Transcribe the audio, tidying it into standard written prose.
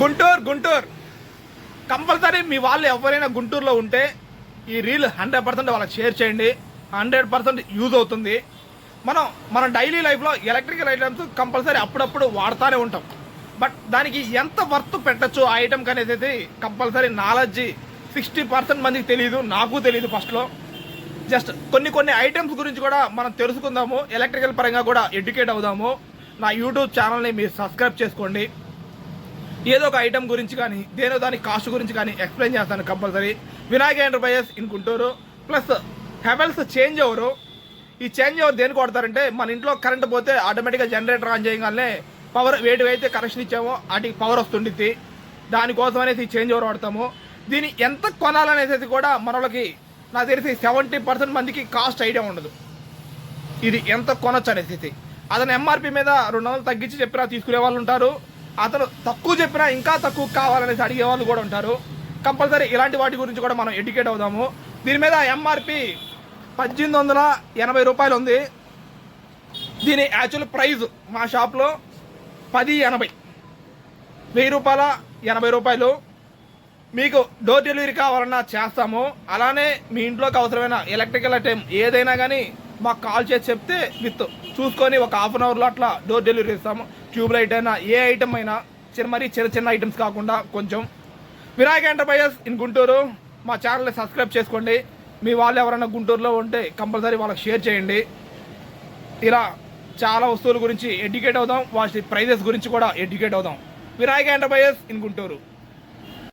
Guntur compulsory మీ వాళ్ళు ఎవరైనా గుంటూరులో ఉంటే ఈ రీల్ 100% వాళ్ళకి షేర్ చేయండి. 100% యూజ్ అవుతుంది. మన డైలీ లైఫ్లో ఎలక్ట్రికల్ ఐటమ్స్ కంపల్సరీ అప్పుడప్పుడు వాడుతూనే ఉంటాం. బట్ దానికి ఎంత వర్త్ పెట్టచ్చు ఆ ఐటమ్కి అనేది కంపల్సరీ నాలెడ్జ్ 60% మందికి తెలియదు, నాకు తెలియదు. ఫస్ట్లో జస్ట్ కొన్ని ఐటమ్స్ గురించి కూడా మనం తెలుసుకుందాము, ఎలక్ట్రికల్ పరంగా కూడా ఎడ్యుకేట్ అవుదాము. నా యూట్యూబ్ ఛానల్ని మీరు సబ్స్క్రైబ్ చేసుకోండి. ఏదో ఒక ఐటమ్ గురించి కానీ దేనో దాని కాస్ట్ గురించి కానీ ఎక్స్ప్లెయిన్ చేస్తాను compulsory. Vinayaka enterprises in Guntur plus Havells change over. ఈ చేంజ్ ఓవర్ దేనికి వాడతారంటే మన ఇంట్లో కరెంట్ పోతే ఆటోమేటిక్గా జనరేటర్ ఆన్ చేయగానే పవర్ వేటివైతే కనెక్షన్ ఇచ్చామో వాటికి పవర్ వస్తుండిద్ది. దానికోసం అనేసి ఈ చేంజ్ ఓవర్ వాడతాము. దీన్ని ఎంత కొనాలనేది కూడా మనకి నాకు తెలిసి 70% మందికి కాస్ట్ ఐడియా ఉండదు. ఇది ఎంత కొనొచ్చు అనేసి అతను ఎంఆర్పి మీద 200 తగ్గించి చెప్పినా తీసుకునే వాళ్ళు ఉంటారు. అతను తక్కువ చెప్పినా ఇంకా తక్కువ కావాలనేసి అడిగే వాళ్ళు కూడా ఉంటారు. కంపల్సరీ ఇలాంటి వాటి గురించి కూడా మనం ఎడ్యుకేట్ అవుదాము. దీని మీద ఎంఆర్పి 1880 రూపాయలు ఉంది. దీని యాక్చువల్ ప్రైస్ మా షాప్లో 1080, 1000 రూపాయల 80 రూపాయలు. మీకు డోర్ డెలివరీ కావాలన్నా చేస్తాము. అలానే మీ ఇంట్లోకి అవసరమైన ఎలక్ట్రికల్ ఐటమ్ ఏదైనా కానీ మాకు కాల్ చేసి చెప్తే విత్ చూసుకొని ఒక హాఫ్ అన్ అవర్లో అట్లా డోర్ డెలివరీ ఇస్తాము. ట్యూబ్ లైట్ అయినా ఏ ఐటమ్ అయినా మరీ చిన్న ఐటమ్స్ కాకుండా కొంచెం. వినాయక ఎంటర్ప్రైజెస్ ఇన్ గుంటూరు మా ఛానల్ని సబ్స్క్రైబ్ చేసుకోండి. మీ వాళ్ళు ఎవరైనా గుంటూరులో ఉంటే కంపల్సరీ వాళ్ళకి షేర్ చేయండి. ఇలా చాలా వస్తువుల గురించి ఎడ్యుకేట్ అవుదాం, వాటి ప్రైజెస్ గురించి కూడా ఎడ్యుకేట్ అవుదాం. Vinayaka enterprises in Guntur.